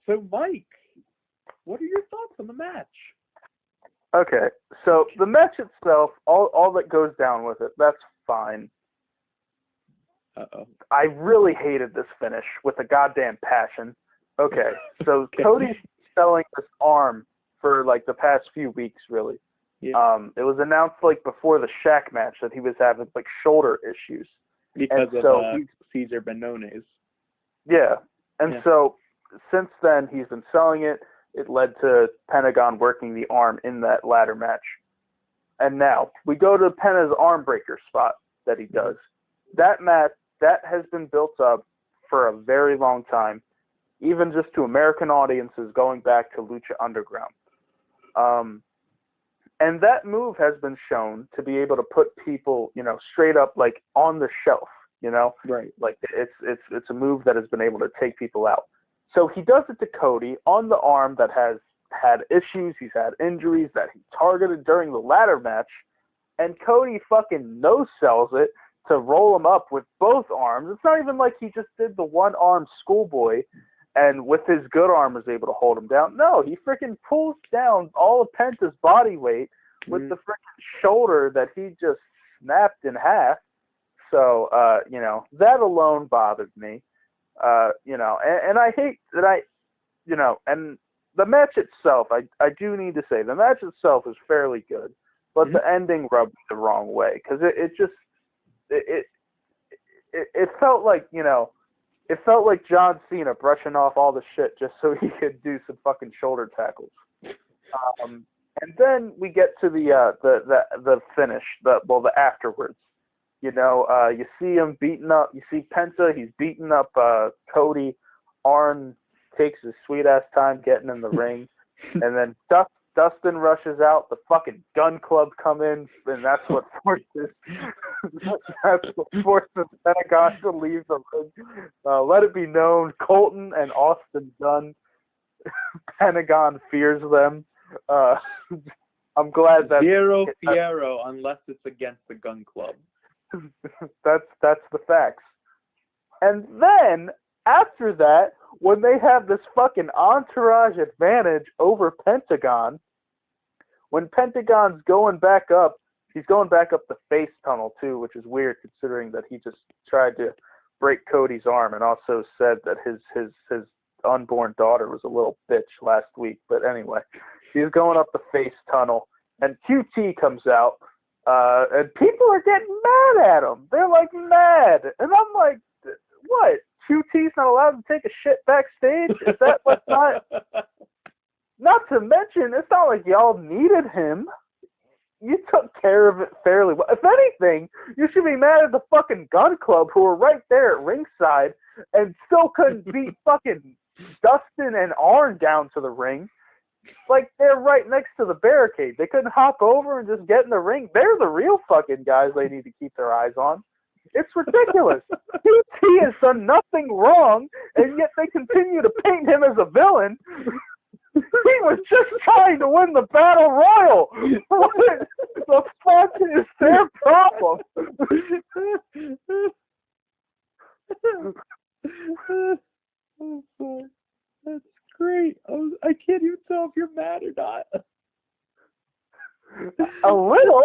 So Mike, what are your thoughts on the match? Okay, so the match itself, all that goes down with it, that's fine. Uh-oh. I really hated this finish with a goddamn passion. Okay, so Cody's selling this arm for like the past few weeks, really. Yeah. It was announced like before the Shaq match that he was having like shoulder issues. Because and of so Cesar Benones. Yeah, and so since then he's been selling it. It led to Pentagon working the arm in that ladder match. And now we go to Penta's arm breaker spot that he does. That match, that has been built up for a very long time, even just to American audiences going back to Lucha Underground. And that move has been shown to be able to put people, you know, straight up like on the shelf, you know? Right. Like it's a move that has been able to take people out. So he does it to Cody on the arm that has had issues, he's had injuries that he targeted during the ladder match, and Cody fucking no-sells it to roll him up with both arms. It's not even like he just did the one-arm schoolboy and with his good arm was able to hold him down. No, he freaking pulls down all of Penta's body weight with the freaking shoulder that he just snapped in half. So, you know, that alone bothered me. You know, and I hate that you know, and the match itself, I do need to say, the match itself is fairly good, but the ending rubbed me the wrong way, because it felt like, you know, it felt like John Cena brushing off all the shit just so he could do some fucking shoulder tackles. And then we get to the finish, the afterwards. You know, you see him beating up, you see Penta, he's beating up Cody. Arn takes his sweet-ass time getting in the ring. And then Dustin rushes out, the fucking Gun Club come in, and that's what forces Pentagon to leave the ring. Let it be known, Colton and Austin Gunn, Pentagon fears them. I'm glad that Zero Fiero unless it's against the Gun Club. That's the facts. And then after that, when they have this fucking entourage advantage over Pentagon, when Pentagon's going back up, he's going back up the face tunnel too, which is weird considering that he just tried to break Cody's arm and also said that his unborn daughter was a little bitch last week. But anyway, he's going up the face tunnel, and QT comes out. And people are getting mad at him. They're like mad. And I'm like, what? QT's not allowed to take a shit backstage? Is that what's not? Not to mention, it's not like y'all needed him. You took care of it fairly well. If anything, you should be mad at the fucking Gun Club who were right there at ringside and still couldn't beat fucking Dustin and Arn down to the ring. Like, they're right next to the barricade. They couldn't hop over and just get in the ring. They're the real fucking guys they need to keep their eyes on. It's ridiculous. QT has done nothing wrong, and yet they continue to paint him as a villain. He was just trying to win the Battle Royal. What the fuck is their problem? That's great. I can't even tell if you're mad or not. A little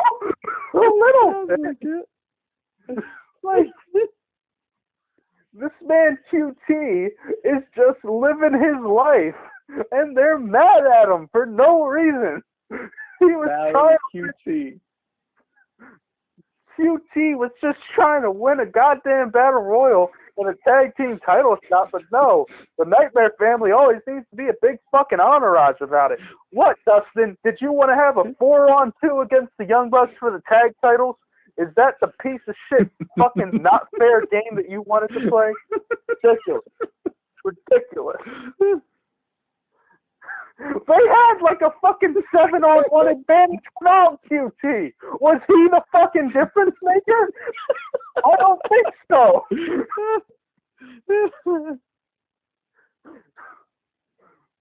bit. Like, this man QT is just living his life, and they're mad at him for no reason. He was trying. QT was just trying to win a goddamn Battle Royal and a tag team title shot, but no, the Nightmare Family always needs to be a big fucking entourage about it. What, Dustin? Did you want to have a 4-on-2 against the Young Bucks for the tag titles? Is that the piece of shit fucking not fair game that you wanted to play? Ridiculous. They had like a fucking 7-on-1 advantage without QT. Was he the fucking difference maker? I don't think so.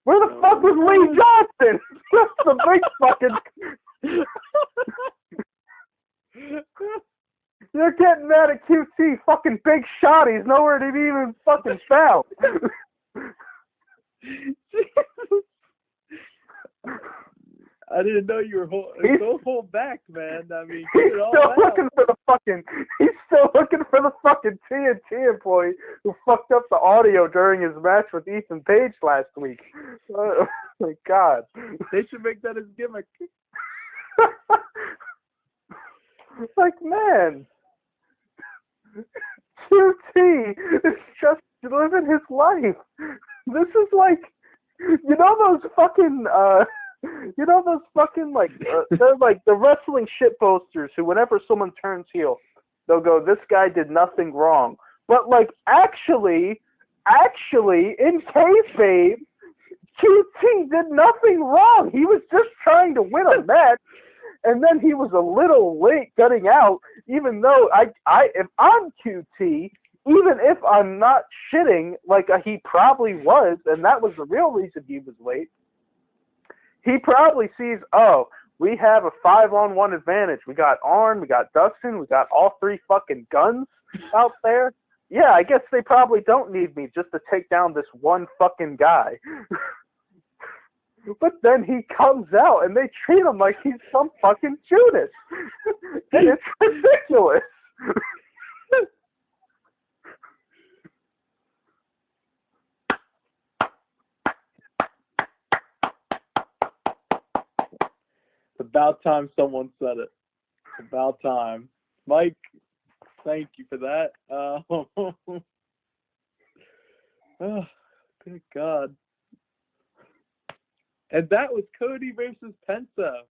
Where the fuck was Lee Johnson? Just the big fucking... They're getting mad at QT, fucking big shot. He's nowhere to be even fucking found. I didn't know you were don't hold back, man. I mean, He's get it all still out. looking for the fucking TNT employee who fucked up the audio during his match with Ethan Page last week. Oh my God. They should make that his gimmick. Like, man, QT is just living his life. This is like, those fucking, they're like the wrestling shit posters who, whenever someone turns heel, they'll go, this guy did nothing wrong. But, like, actually, in kayfabe, QT did nothing wrong. He was just trying to win a match, and then he was a little late getting out, even though if I'm QT, even if I'm not shitting like he probably was, and that was the real reason he was late, he probably sees, oh, we have a 5-on-1 advantage. We got Arn, we got Dustin, we got all three fucking guns out there. Yeah, I guess they probably don't need me just to take down this one fucking guy. But then he comes out and they treat him like he's some fucking Judas. And it's ridiculous. It's about time someone said it. It's about time. Mike, thank you for that. Oh, good God. And that was Cody versus Penta.